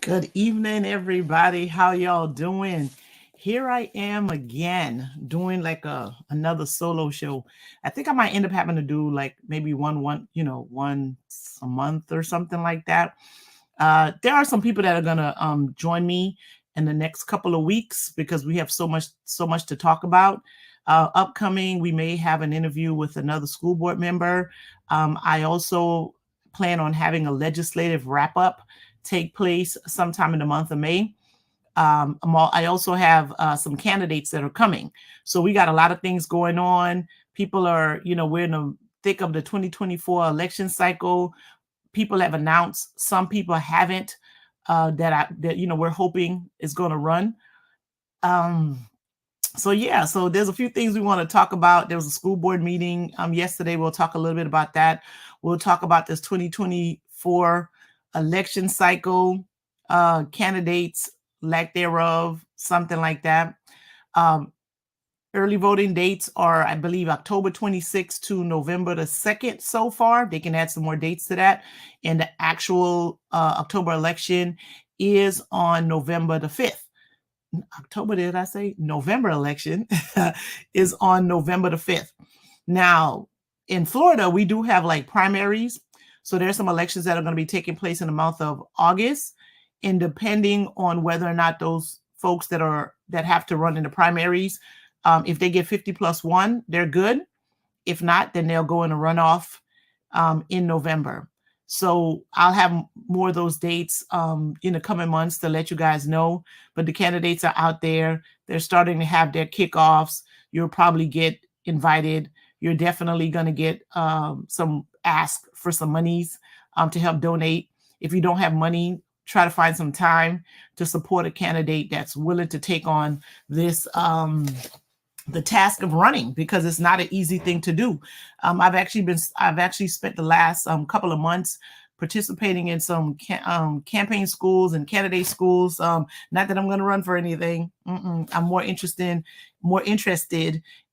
Good evening, everybody. How y'all doing? Here I am again doing like another solo show. I think I might end up having to do like maybe once a month or something like that. There are some people that are gonna join me in the next couple of weeks because we have so much to talk about. Upcoming, we may have an interview with another school board member. I also plan on having a legislative wrap up take place sometime in the month of May. I also have some candidates that are coming. So we got a lot of things going on. People are, we're in the thick of the 2024 election cycle. People have announced, some people haven't, that we're hoping is going to run. So there's a few things we want to talk about. There was a school board meeting yesterday. We'll talk a little bit about that. We'll talk about this 2024 election cycle, candidates, lack thereof, something like that. Early voting dates are, I believe, October 26th to November the 2nd so far. They can add some more dates to that. And the actual October election is on November the 5th. October, did I say? November election is on November the 5th. Now, in Florida, we do have like primaries. So there's some elections that are going to be taking place in the month of August. And depending on whether or not those folks that have to run in the primaries, if they get 50+1, they're good. If not, then they'll go in a runoff in November. So I'll have more of those dates in the coming months to let you guys know. But the candidates are out there. They're starting to have their kickoffs. You'll probably get invited. You're definitely going to get some ask for some monies to help donate. If you don't have money, try to find some time to support a candidate that's willing to take on this the task of running, because it's not an easy thing to do. I've actually spent the last couple of months participating in some campaign schools and candidate schools. Not that I'm going to run for anything. I'm more interested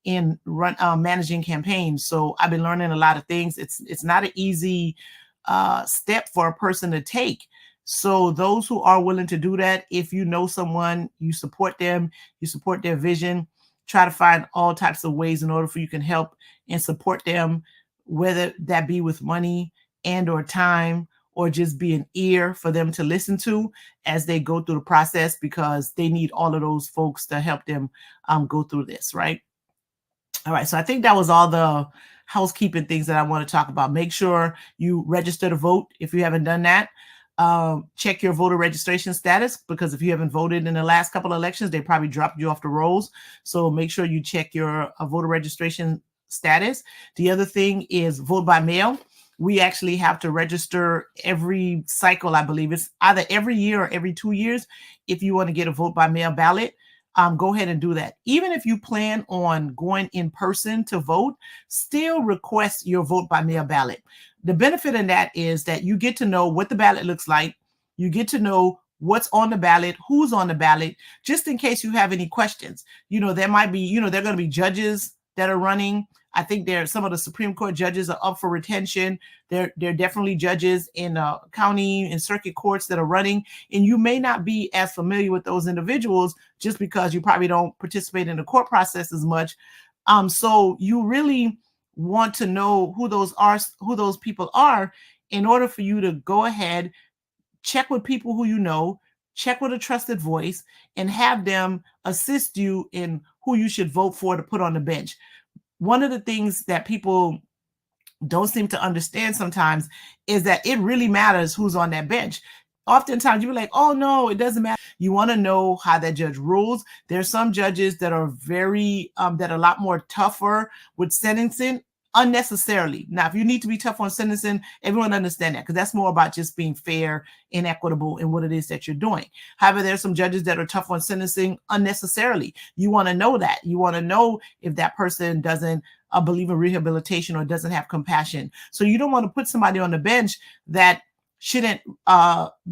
in managing campaigns. So I've been learning a lot of things. It's not an easy step for a person to take. So those who are willing to do that, if you know someone, you support them, you support their vision. Try to find all types of ways in order for you can help and support them, whether that be with money and or time, or just be an ear for them to listen to as they go through the process, because they need all of those folks to help them go through this, right? All right, so I think that was all the housekeeping things that I want to talk about. Make sure you register to vote if you haven't done that. Check your voter registration status, because if you haven't voted in the last couple of elections, they probably dropped you off the rolls. So make sure you check your voter registration status. The other thing is vote by mail. We actually have to register every cycle. I believe it's either every year or every 2 years. If you want to get a vote by mail ballot, go ahead and do that. Even if you plan on going in person to vote, still request your vote by mail ballot. The benefit in that is that you get to know what the ballot looks like. You get to know what's on the ballot, who's on the ballot, just in case you have any questions. There might be, there are going to be judges that are running. I think some of the Supreme Court judges are up for retention. There are definitely judges in county and circuit courts that are running, and you may not be as familiar with those individuals just because you probably don't participate in the court process as much. So you really want to know who those people are, in order for you to go ahead, check with people who you know, check with a trusted voice, and have them assist you in who you should vote for to put on the bench. One of the things that people don't seem to understand sometimes is that it really matters who's on that bench. Oftentimes you're like, oh no, it doesn't matter. You want to know how that judge rules. There's some judges that are that are a lot more tougher with sentencing unnecessarily. Now, if you need to be tough on sentencing, everyone understand that, because that's more about just being fair and equitable in what it is that you're doing. However, there's some judges that are tough on sentencing unnecessarily. You want to know that. You want to know if that person doesn't believe in rehabilitation or doesn't have compassion. So you don't want to put somebody on the bench that shouldn't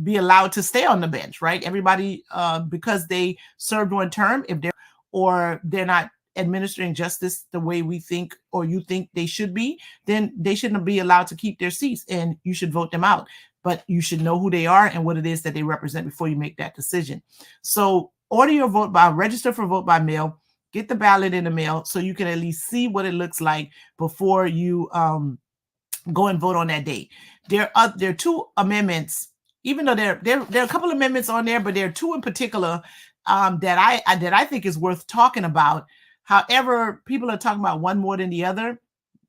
be allowed to stay on the bench, right? Everybody, because they served one term, if they're not administering justice the way we think or you think they should be, then they shouldn't be allowed to keep their seats, and you should vote them out. but you should know who they are and what it is that they represent before you make that decision. So order your vote by, register for vote by mail, get the ballot in the mail so you can at least see what it looks like before you go and vote on that date. There are 2 amendments, even though there are a couple of amendments on there, but there are 2 in particular that I think is worth talking about. However, people are talking about one more than the other.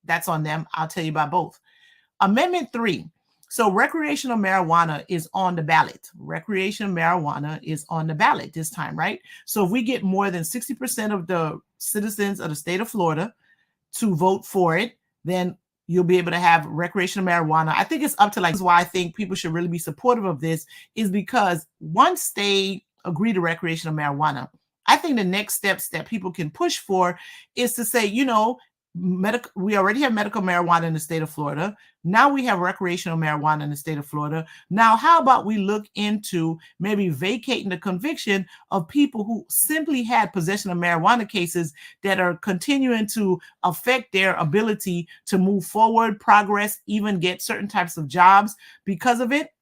That's on them. I'll tell you about both. Amendment 3. So recreational marijuana is on the ballot. Recreational marijuana is on the ballot this time, right? So if we get more than 60% of the citizens of the state of Florida to vote for it, then you'll be able to have recreational marijuana. I think it's up to like, why I think people should really be supportive of this is because once they agree to recreational marijuana, I think the next steps that people can push for is to say, you know, we already have medical marijuana in the state of Florida. Now we have recreational marijuana in the state of Florida. Now, how about we look into maybe vacating the conviction of people who simply had possession of marijuana cases that are continuing to affect their ability to move forward, progress, even get certain types of jobs because of it.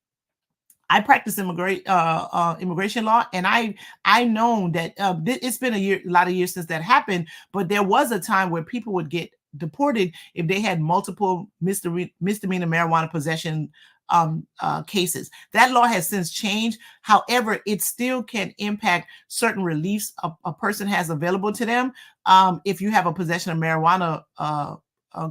I practice immigration law, and I know that it's been a lot of years since that happened. But there was a time where people would get deported if they had multiple misdemeanor marijuana possession cases. That law has since changed. However, it still can impact certain reliefs a person has available to them if you have a possession of marijuana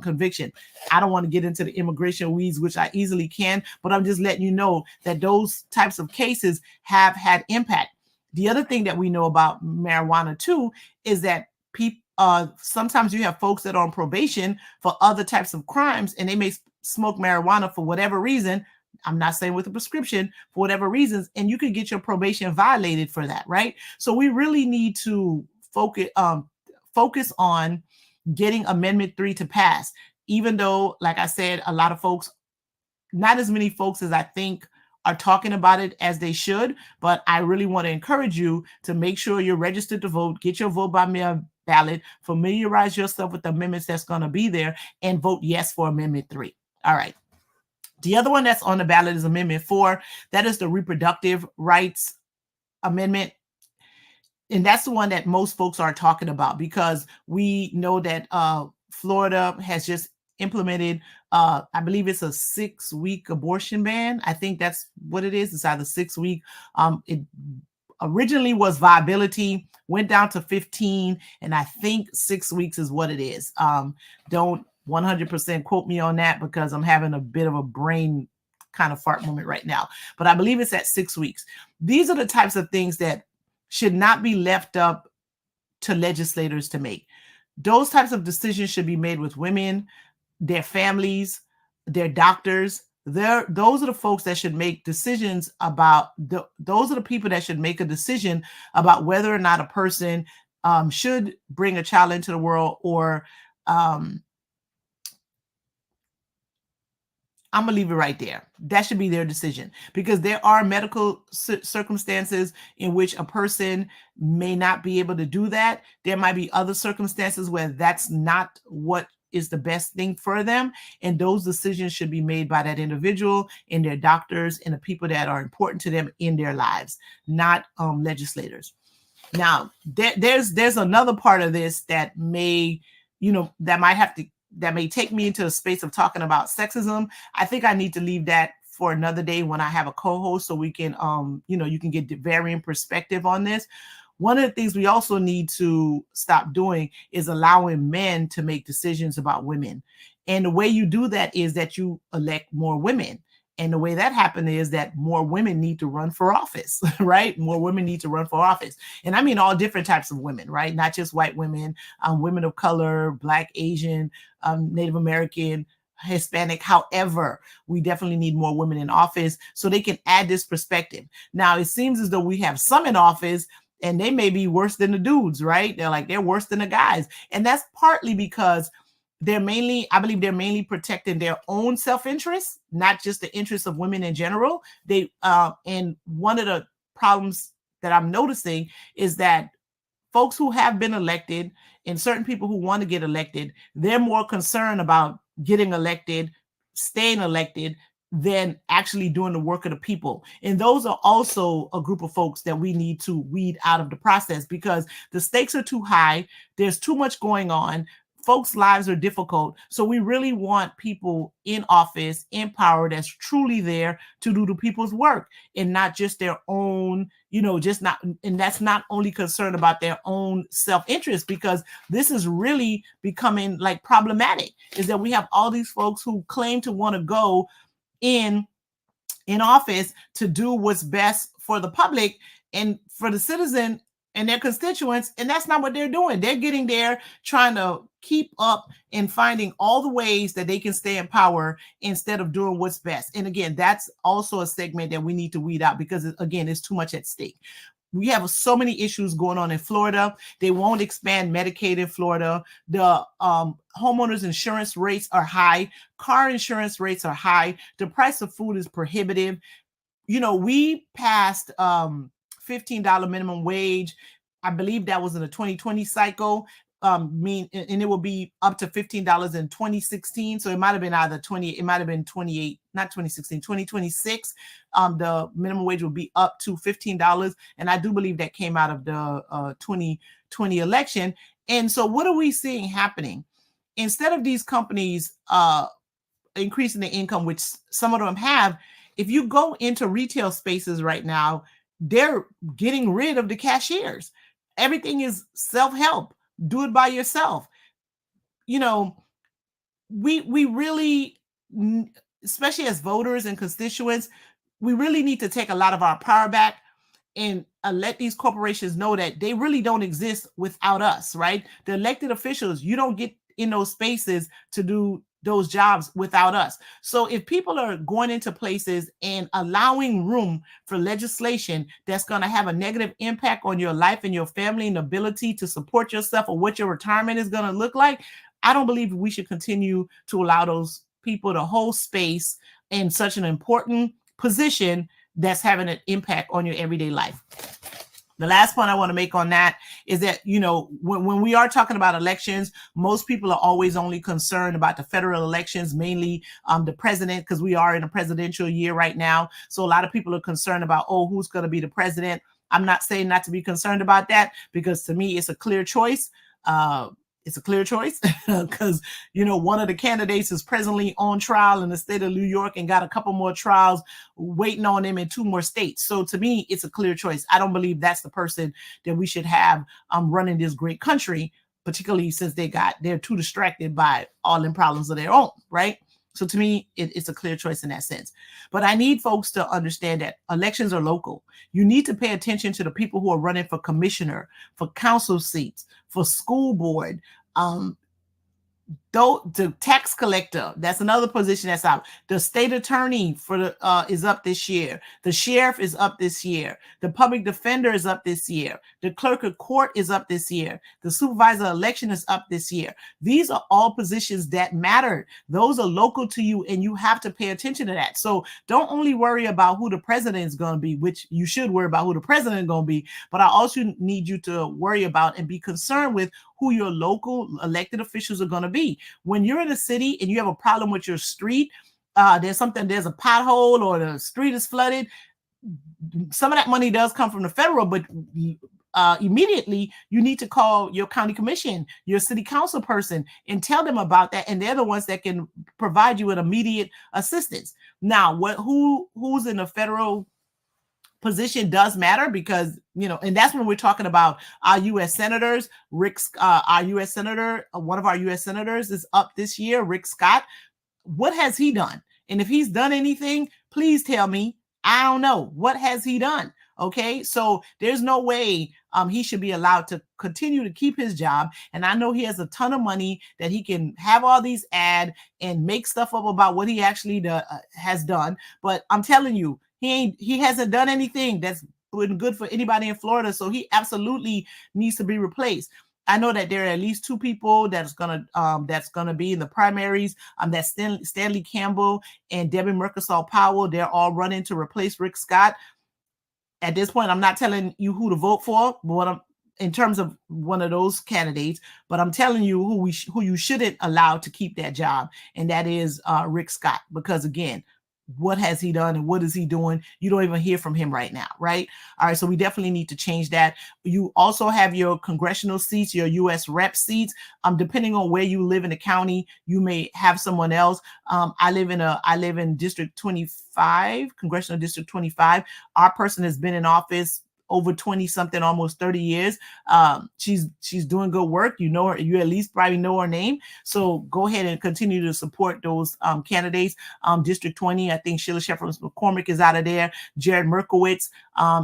conviction. I don't want to get into the immigration weeds, which I easily can, but I'm just letting you know that those types of cases have had impact. The other thing that we know about marijuana too is that people sometimes you have folks that are on probation for other types of crimes, and they may smoke marijuana for whatever reason. I'm not saying with a prescription, for whatever reasons, and you could get your probation violated for that, right? So we really need to focus on getting Amendment 3 to pass, even though, like I said, a lot of folks, not as many folks as I think are talking about it as they should, but I really want to encourage you to make sure you're registered to vote, get your vote by mail ballot, familiarize yourself with the amendments that's going to be there, and vote yes for Amendment 3. All right. The other one that's on the ballot is Amendment 4. That is the reproductive rights amendment. And that's the one that most folks are talking about because we know that Florida has just implemented, I believe it's a 6-week abortion ban. I think that's what it is. It's either 6-week. It originally was viability, went down to 15, and I think 6 weeks is what it is. Don't 100% quote me on that because I'm having a bit of a brain kind of fart moment right now. But I believe it's at 6 weeks. These are the types of things that should not be left up to legislators to make. Those types of decisions should be made with women, their families, their doctors. Those are the folks that should make decisions about, those are the people that should make a decision about whether or not a person should bring a child into the world or I'm going to leave it right there. That should be their decision because there are medical circumstances in which a person may not be able to do that. There might be other circumstances where that's not what is the best thing for them. And those decisions should be made by that individual and their doctors and the people that are important to them in their lives, not legislators. Now, there's another part of this that may, that may take me into a space of talking about sexism. I think I need to leave that for another day when I have a co-host so we can, you can get the varying perspective on this. One of the things we also need to stop doing is allowing men to make decisions about women. And the way you do that is that you elect more women. And the way that happened is that more women need to run for office, right? More women need to run for office. And I mean all different types of women, right? Not just white women, women of color, Black, Asian, Native American, Hispanic. However, we definitely need more women in office so they can add this perspective. Now, it seems as though we have some in office and they may be worse than the dudes, right? They're worse than the guys. And that's partly because I believe they're mainly protecting their own self-interest, not just the interests of women in general. And one of the problems that I'm noticing is that folks who have been elected and certain people who want to get elected, they're more concerned about getting elected, staying elected, than actually doing the work of the people. And those are also a group of folks that we need to weed out of the process, because the stakes are too high. There's too much going on. Folks' lives are difficult. So we really want people in office, in power, that's truly there to do the people's work and not just their own, just not, and that's not only concerned about their own self-interest, because this is really becoming like problematic, is that we have all these folks who claim to want to go in office to do what's best for the public and for the citizen and their constituents, and that's not what they're doing. They're getting there trying to keep up and finding all the ways that they can stay in power instead of doing what's best. And again, that's also a segment that we need to weed out, because again, it's too much at stake. We have so many issues going on in Florida. They won't expand Medicaid in Florida. The homeowners insurance rates are high. Car insurance rates are high. The price of food is prohibitive. We passed $15 minimum wage. I believe that was in the 2020 cycle. And it will be up to $15 in 2016. So it might have been either 28, not 2016, 2026. The minimum wage will be up to $15. And I do believe that came out of the 2020 election. And so what are we seeing happening? Instead of these companies increasing the income, which some of them have, if you go into retail spaces right now, they're getting rid of the cashiers. Everything is self-help. Do it by yourself. We really, especially as voters and constituents, we really need to take a lot of our power back and let these corporations know that they really don't exist without us, right? The elected officials, you don't get in those spaces to do those jobs without us. So if people are going into places and allowing room for legislation that's going to have a negative impact on your life and your family and ability to support yourself or what your retirement is going to look like, I don't believe we should continue to allow those people to hold space in such an important position that's having an impact on your everyday life. The last point I want to make on that is that, when we are talking about elections, most people are always only concerned about the federal elections, mainly the president, because we are in a presidential year right now. So a lot of people are concerned about, who's going to be the president. I'm not saying not to be concerned about that, because to me, it's a clear choice. It's a clear choice because, one of the candidates is presently on trial in the state of New York and got a couple more trials waiting on him in 2 more states. So to me, it's a clear choice. I don't believe that's the person that we should have running this great country, particularly since they're too distracted by all them problems of their own, right? So to me, it's a clear choice in that sense. But I need folks to understand that elections are local. You need to pay attention to the people who are running for commissioner, for council seats, for school board, the tax collector, that's another position that's out. The state attorney is up this year. The sheriff is up this year. The public defender is up this year. The clerk of court is up this year. The supervisor election is up this year. These are all positions that matter. Those are local to you, and you have to pay attention to that. So don't only worry about who the president is going to be, which you should worry about who the president is going to be, but I also need you to worry about and be concerned with who your local elected officials are going to be. When you're in a city and you have a problem with your street, there's a pothole or the street is flooded, some of that money does come from the federal, but immediately you need to call your county commission, your city council person, and tell them about that. And they're the ones that can provide you with immediate assistance. Now, who's in the federal position does matter, because, and that's when we're talking about our U.S. senators. Our U.S. senator, one of our U.S. senators is up this year, Rick Scott. What has he done? And if he's done anything, please tell me. I don't know. What has he done? Okay, so there's no way he should be allowed to continue to keep his job. And I know he has a ton of money that he can have all these ads and make stuff up about what he actually has done. But I'm telling you, he hasn't done anything that's been good for anybody in Florida. So he absolutely needs to be replaced. I know that there are at least 2 people that's gonna be in the primaries. That's Stanley Campbell and Debbie Merkersall Powell. They're all running to replace Rick Scott. At this point, I'm not telling you who to vote for, but in terms of one of those candidates, but I'm telling you who you shouldn't allow to keep that job, and that is Rick Scott. Because again, what has he done and what is he doing? You don't even hear from him right now, right? All right, so we definitely need to change that. You also have your congressional seats, your U.S. rep seats. Depending on where you live in the county, you may have someone else. I live in District 25, Congressional District 25. Our person has been in office over 20 something, almost 30 years. She's doing good work. You know her, you at least probably know her name. So go ahead and continue to support those candidates. District 20, I think Sheila Shepard McCormick is out of there. Jared Merkowitz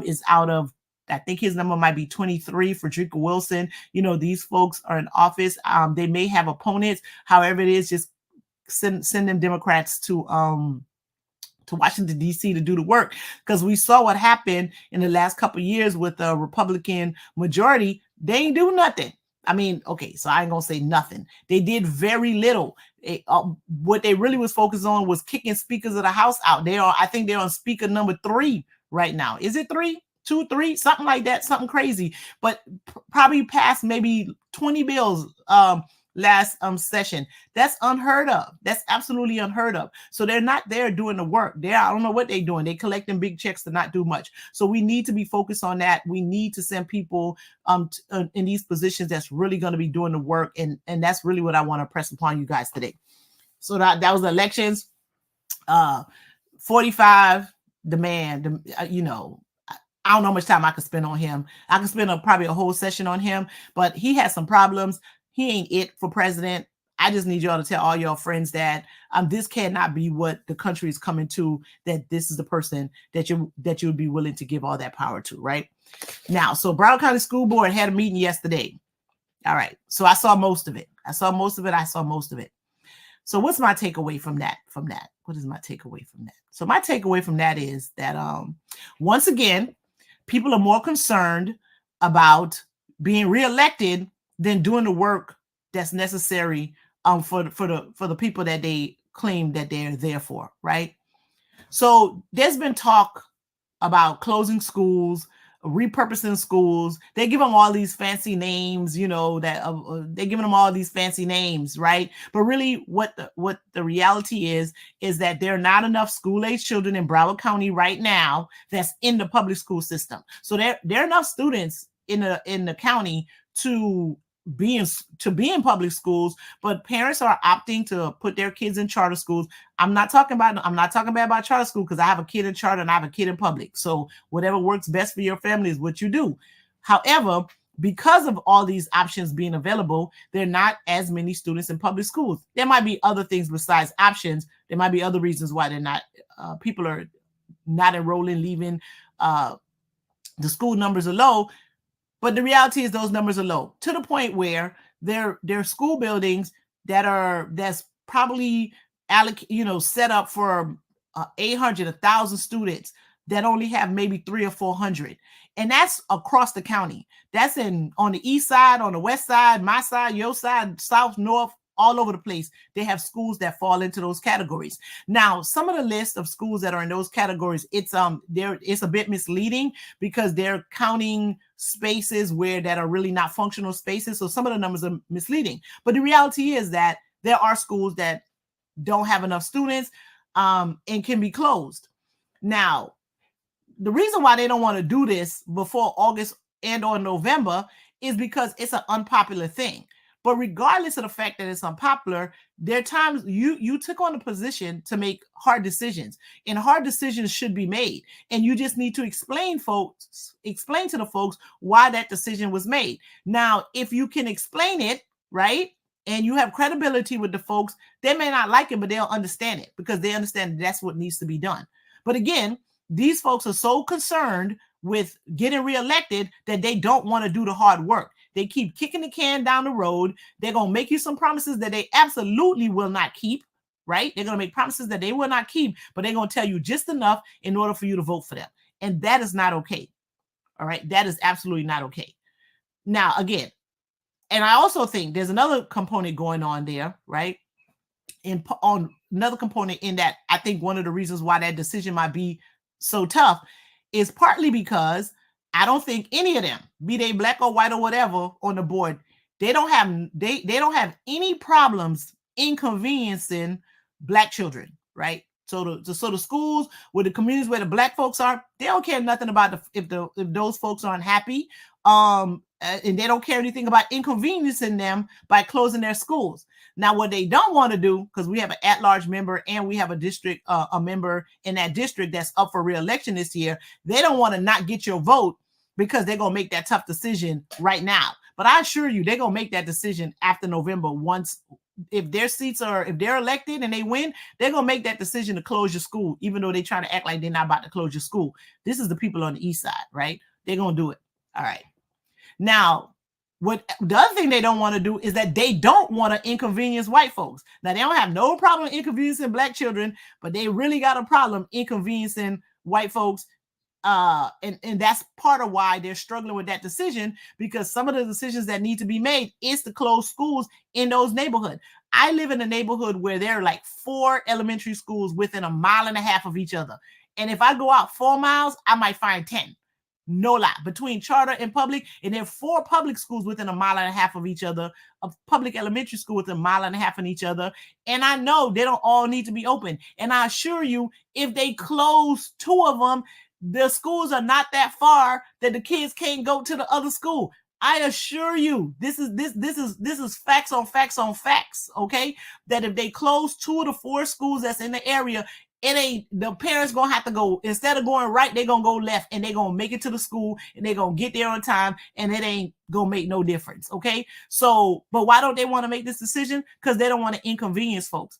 is out of, I think his number might be 23. Frederica Wilson. You know, these folks are in office. They may have opponents. However it is, just send them Democrats to Washington, D.C. to do the work, because we saw what happened in the last couple of years with the Republican majority. They ain't do nothing. I mean, okay, so I ain't gonna say nothing. They did very little. What they really was focused on was kicking speakers of the House out. I think they're on speaker number 3 right now. Is it 3? 2, 3, something like that, something crazy, but probably passed maybe 20 bills last session. That's unheard of. That's absolutely unheard of. So they're not there doing the work. I don't know what they're doing. They're collecting big checks to not do much. So we need to be focused on that. We need to send people in these positions that's really going to be doing the work. And that's really what I want to press upon you guys today. So that was the elections. 45, the man, you know, I don't know how much time I could spend on him. I could spend probably a whole session on him, but he has some problems. He ain't it for president. I just need y'all to tell all your friends that this cannot be what the country is coming to, that this is the person that you would be willing to give all that power to, right? Now, so Broward County School Board had a meeting yesterday. All right. So I saw most of it. So what's my takeaway from that? What is my takeaway from that? So my takeaway from that is that once again, people are more concerned about being reelected than doing the work that's necessary for the people that they claim that they're there for, right? So there's been talk about closing schools, repurposing schools. They give them all these fancy names, you know, that they're giving them all these fancy names, right? But really what the reality is that there are not enough school-age children in Broward County right now that's in the public school system. So there are enough students in the county to be in public schools, but parents are opting to put their kids in charter schools. I'm not talking bad about charter school, because I have a kid in charter and I have a kid in public. So whatever works best for your family is what you do. However, because of all these options being available, there are not as many students in public schools. There might be other things besides options. There might be other reasons why they're not. People are not enrolling, leaving. The school numbers are low. But the reality is those numbers are low, to the point where there are school buildings that's probably set up for 800, 1,000 students that only have maybe 300 or 400, and that's across the county. That's on the east side, on the west side, my side, your side, south, north, all over the place. They have schools that fall into those categories. Now, some of the list of schools that are in those categories, it's a bit misleading, because they're counting spaces that are really not functional spaces. So some of the numbers are misleading. But the reality is that there are schools that don't have enough students and can be closed. Now, the reason why they don't want to do this before August and or November is because it's an unpopular thing. But regardless of the fact that it's unpopular, there are times you took on a position to make hard decisions, and hard decisions should be made. And you just need to explain to the folks why that decision was made. Now, if you can explain it, right, and you have credibility with the folks, they may not like it, but they'll understand it, because they understand that's what needs to be done. But again, these folks are so concerned with getting reelected that they don't want to do the hard work. They keep kicking the can down the road. They're going to make you some promises that they absolutely will not keep, right? They're going to make promises that they will not keep, but they're going to tell you just enough in order for you to vote for them. And that is not okay. All right. That is absolutely not okay. Now, again, and I also think there's another component going on there, right? On another component in that, I think one of the reasons why that decision might be so tough is partly because I don't think any of them, be they black or white or whatever, on the board, they don't have any problems inconveniencing black children, right? So the schools where the communities where the black folks are, they don't care nothing about if those folks aren't happy. And they don't care anything about inconveniencing them by closing their schools. Now, what they don't want to do, because we have an at-large member and we have a district, a member in that district that's up for re-election this year, they don't want to not get your vote because they're going to make that tough decision right now. But I assure you, they're going to make that decision after November. Once, if their seats are, if they're elected and they win, they're going to make that decision to close your school, even though they're trying to act like they're not about to close your school. This is the people on the east side, right? They're going to do it. All right. Now, what the other thing they don't want to do is that they don't want to inconvenience white folks. Now, they don't have no problem inconveniencing black children, but they really got a problem inconveniencing white folks. And that's part of why they're struggling with that decision, because some of the decisions that need to be made is to close schools in those neighborhoods. I live in a neighborhood where there are like 4 elementary schools within a mile and a half of each other. And if I go out 4 miles, I might find 10. No lie, between charter and public, and there are 4 public schools within a mile and a half of each other, a public elementary school within a mile and a half of each other. And I know they don't all need to be open. And I assure you, if they close 2 of them, the schools are not that far that the kids can't go to the other school. I assure you, this is facts on facts on facts. Okay, that if they close 2 of the 4 schools that's in the area, it ain't, the parents gonna have to go, instead of going right, they're gonna go left, and they're gonna make it to the school, and they're gonna get there on time, and it ain't gonna make no difference. Okay, so, but why don't they want to make this decision? Because they don't want to inconvenience folks.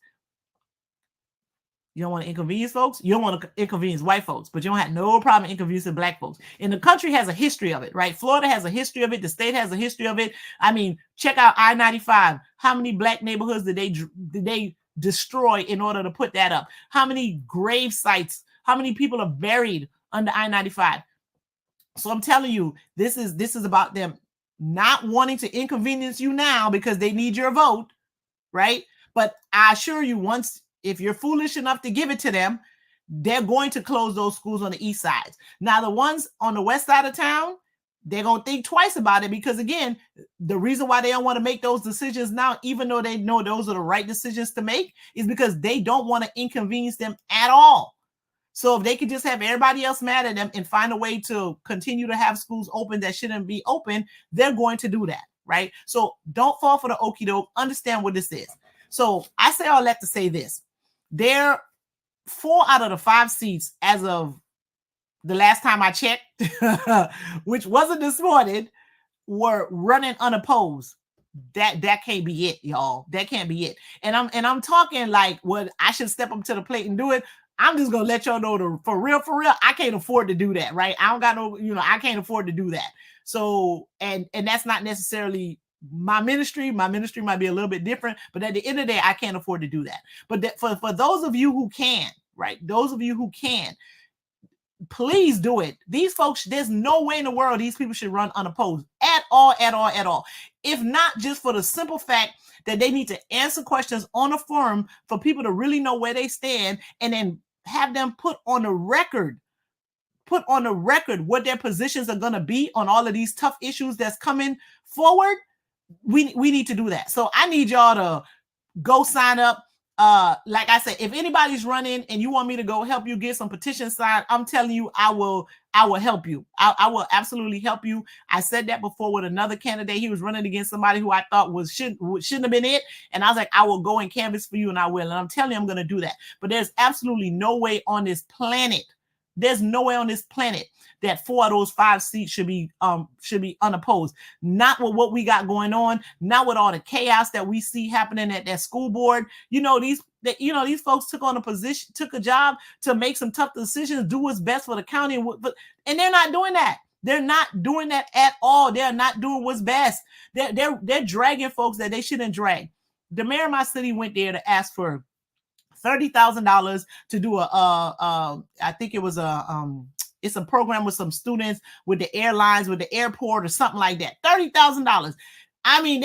You don't want to inconvenience folks. You don't want to inconvenience white folks, but you don't have no problem inconveniencing black folks. And the country has a history of it, right? Florida has a history of it. The state has a history of it. I mean, check out I-95. How many black neighborhoods did they destroy in order to put that up? How many grave sites? How many people are buried under I-95? So I'm telling you, this is about them not wanting to inconvenience you now because they need your vote, right? But I assure you, once, if you're foolish enough to give it to them, they're going to close those schools on the east side. Now, the ones on the west side of town, they're going to think twice about it, because again, the reason why they don't want to make those decisions now, even though they know those are the right decisions to make, is because they don't want to inconvenience them at all. So if they could just have everybody else mad at them and find a way to continue to have schools open that shouldn't be open, they're going to do that, right? So don't fall for the okie doke. Understand what this is. So I say all that to say this. There, 4 out of the 5 seats as of the last time I checked, which wasn't this morning, were running unopposed. That can't be it, y'all. That can't be it. And I'm talking like, what, I should step up to the plate and do it. I'm just gonna let y'all know, for real, I can't afford to do that, right? I don't got no, I can't afford to do that. So, and that's not necessarily my ministry. My ministry might be a little bit different, but at the end of the day, I can't afford to do that. But for those of you who can, right? Those of you who can, please do it. These folks, there's no way in the world these people should run unopposed at all. If not just for the simple fact that they need to answer questions on a forum for people to really know where they stand, and then have them put on the record what their positions are going to be on all of these tough issues that's coming forward. We need to do that. So I need y'all to go sign up. Like I said, if anybody's running and you want me to go help you get some petitions signed, I'm telling you, I will help you. I will absolutely help you. I said that before with another candidate. He was running against somebody who I thought shouldn't have been it. And I was like, I will go and canvass for you, and I will. And I'm telling you, I'm going to do that. But there's absolutely no way on this planet. There's no way on this planet that 4 of those 5 seats should be unopposed. Not with what we got going on, not with all the chaos that we see happening at that school board. These folks took a job to make some tough decisions, do what's best for the county, and they're not doing that. They're not doing that at all. They're not doing what's best. They're dragging folks that they shouldn't drag. The mayor of my city went there to ask for $30,000 to do I think it was it's a program with some students with the airlines, with the airport or something like that. $30,000. I mean,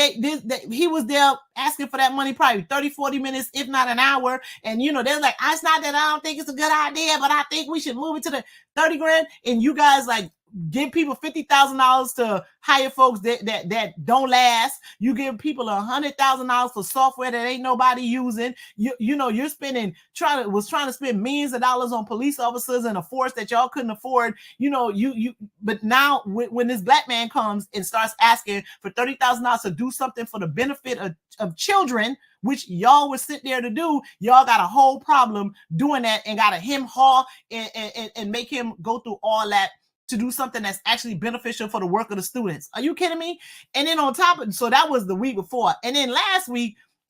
he was there asking for that money probably 30, 40 minutes, if not an hour. And, they're like, it's not that I don't think it's a good idea, but I think we should move it to the 30 grand. And you guys like give people $50,000 to hire folks that don't last. You give people $100,000 for software that ain't nobody using. You know, you're trying to spend millions of dollars on police officers and a force that y'all couldn't afford. You know, but now when this black man comes and starts asking for $30,000 to do something for the benefit of children, which y'all would sit there to do, y'all got a whole problem doing that and got to haul and make him go through all that to do something that's actually beneficial for the work of the students. Are you kidding me? And then on top of, so that was the week before. And then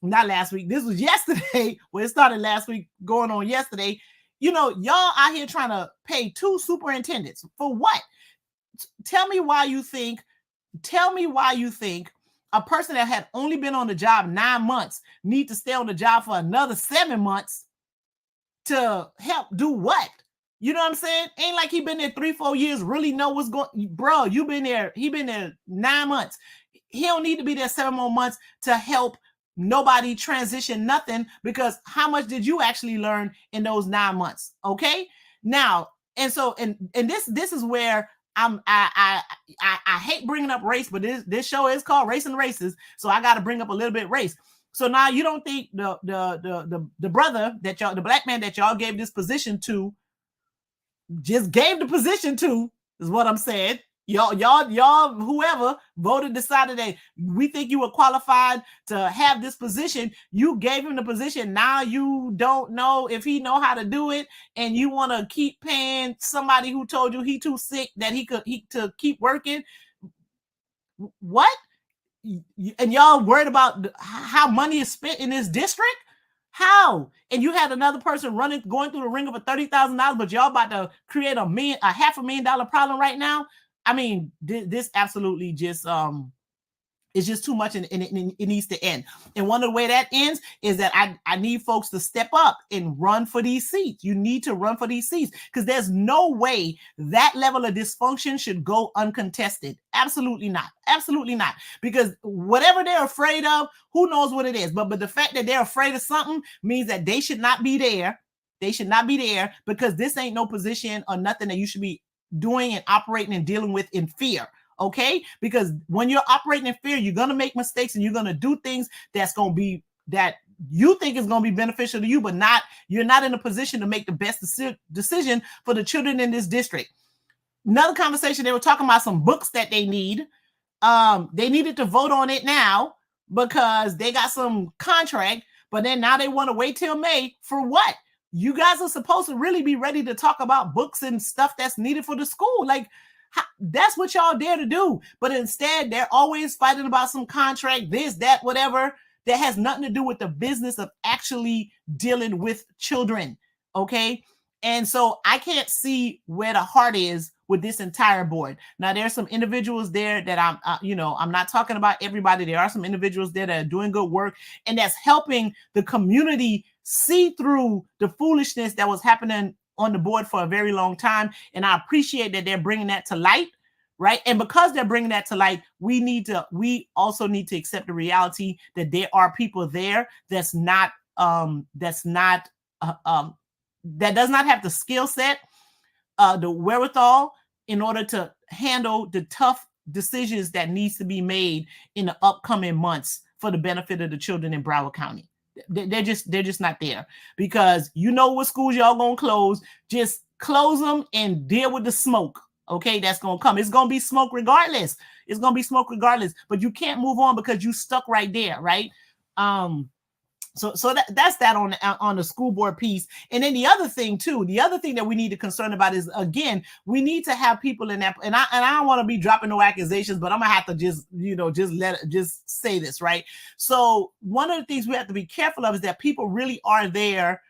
not last week, this was yesterday. Well, it started last week, going on yesterday. You know, y'all out here trying to pay 2 superintendents for what? Tell me why you think a person that had only been on the job 9 months need to stay on the job for another 7 months to help do what? You know what I'm saying? Ain't like he been there 3-4 years, really know what's going. Bro, he been there 9 months. He don't need to be there 7 more months to help nobody transition nothing, because how much did you actually learn in those 9 months? Okay. Now, and so, and this is where I hate bringing up race, but this show is called Race and Races. So I got to bring up a little bit race. So now you don't think the brother that y'all, the black man that y'all gave this position to, just gave the position to, is what I'm saying. Y'all, whoever voted, decided that we think you were qualified to have this position. You gave him the position. Now you don't know if he know how to do it, and you want to keep paying somebody who told you he too sick that he to keep working. What? And y'all worried about how money is spent in this district? How? And you had another person going through the ringer for $30,000, but y'all about to create a $500,000 problem right now. I mean, this absolutely just it's just too much, and it needs to end. And one of the way that ends is that I need folks to step up and run for these seats. You need to run for these seats, because there's no way that level of dysfunction should go uncontested. Absolutely not. Absolutely not. Because whatever they're afraid of, who knows what it is. But the fact that they're afraid of something means that they should not be there. They should not be there, because this ain't no position or nothing that you should be doing and operating and dealing with in fear. Okay, because when you're operating in fear, you're gonna make mistakes and you're gonna do things that you think is gonna be beneficial to you, but you're not in a position to make the best decision for the children in this district. Another conversation, they were talking about some books that they need. They needed to vote on it now because they got some contract, but then now they want to wait till May for what? You guys are supposed to really be ready to talk about books and stuff that's needed for the school. Like, that's what y'all dare to do. But instead, they're always fighting about some contract, this, that, whatever, that has nothing to do with the business of actually dealing with children. Okay. And so I can't see where the heart is with this entire board. Now, there's some individuals there that I'm not talking about everybody. There are some individuals there that are doing good work, and that's helping the community see through the foolishness that was happening on the board for a very long time. And I appreciate that they're bringing that to light, right? And because they're bringing that to light, we also need to accept the reality that there are people there that does not have the skill set, the wherewithal in order to handle the tough decisions that needs to be made in the upcoming months for the benefit of the children in Broward County. They're just not there, because you know what schools y'all gonna close. Just close them and deal with the smoke. Okay, that's gonna come. It's gonna be smoke regardless. It's gonna be smoke regardless. But you can't move on because you stuck right there, right? So that's that on the school board piece. And then the other thing that we need to concern about is, again, we need to have people in that. And I don't want to be dropping no accusations, but I'm gonna have to just say this, right? So one of the things we have to be careful of is that people really are there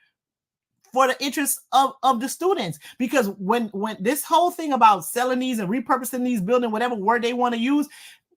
for the interests of the students. Because when this whole thing about selling these and repurposing these buildings, whatever word they want to use,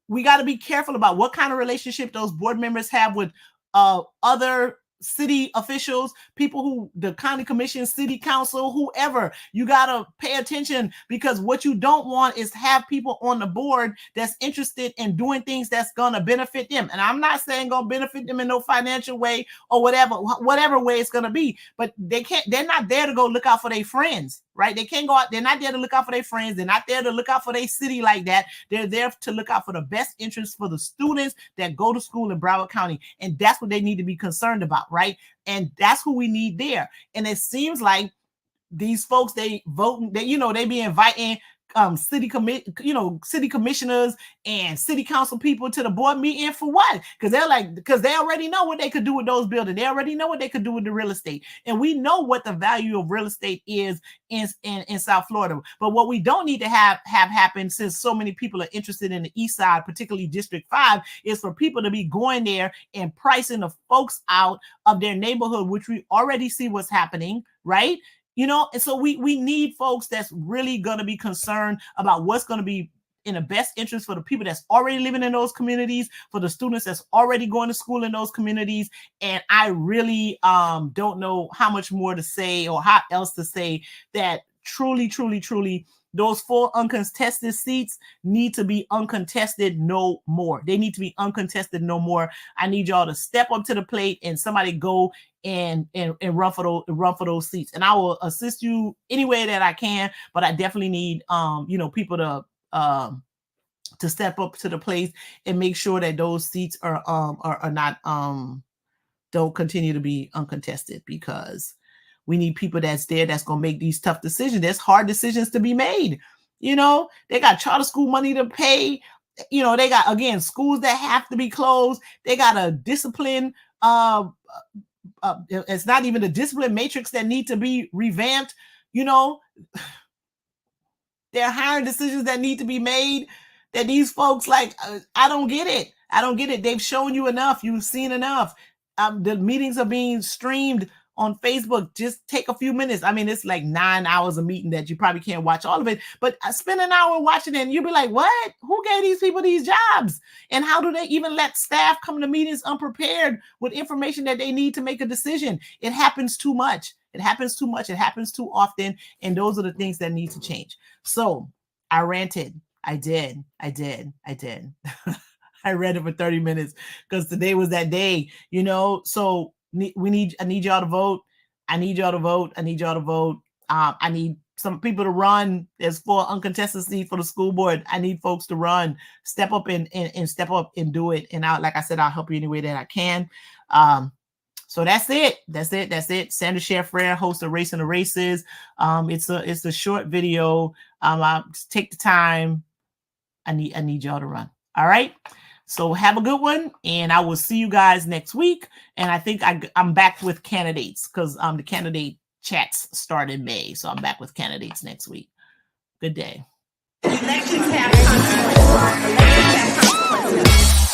we got to be careful about what kind of relationship those board members have with other city officials, people who, the county commission, city council, whoever, you got to pay attention, because what you don't want is have people on the board that's interested in doing things that's going to benefit them. And I'm not saying going to benefit them in no financial way or whatever way it's going to be, but they're not there to go look out for their friends, right? They can't go out. They're not there to look out for their friends. They're not there to look out for their city like that. They're there to look out for the best interest for the students that go to school in Broward County. And that's what they need to be concerned about, right? And that's who we need there. And it seems like these folks, they vote, they be inviting city commissioners and city council people to the board meeting for what? Because they already know what they could do with those buildings. They already know what they could do with the real estate. And we know what the value of real estate is in South Florida. But what we don't need to have happen, since so many people are interested in the East Side, particularly District 5, is for people to be going there and pricing the folks out of their neighborhood, which we already see what's happening, right? And so we need folks that's really going to be concerned about what's going to be in the best interest for the people that's already living in those communities, for the students that's already going to school in those communities. And I really don't know how much more to say or how else to say that truly, truly, truly, those 4 uncontested seats need to be uncontested no more. They need to be uncontested no more. I need y'all to step up to the plate and somebody go and run for those seats. And I will assist you any way that I can, but I definitely need people to step up to the plate and make sure that those seats are not don't continue to be uncontested, because we need people that's there that's going to make these tough decisions. There's hard decisions to be made. They got charter school money to pay. They got, again, schools that have to be closed. They got a discipline. It's not even a discipline matrix that need to be revamped. There are hiring decisions that need to be made that these folks I don't get it. I don't get it. They've shown you enough. You've seen enough. The meetings are being streamed on Facebook. Just take a few minutes. I mean, it's like 9 hours of meeting that you probably can't watch all of it, but spend an hour watching it and you'll be like, what? Who gave these people these jobs? And how do they even let staff come to meetings unprepared with information that they need to make a decision? It happens too much. It happens too much. It happens too often. And those are the things that need to change. So I ranted. I did. I read it for 30 minutes because today was that day, so I need y'all to vote. I need some people to run. There's 4 uncontested seats for the school board. I need folks to run, step up and step up and do it. And like I said, I'll help you any way that I can. So that's it. Sandra Share, host of Racing the Races. It's a short video. I'll take the time. I need y'all to run. All right. So have a good one, and I will see you guys next week. And I think I'm back with candidates because the candidate chats start in May. So I'm back with candidates next week. Good day. Elections have consequences.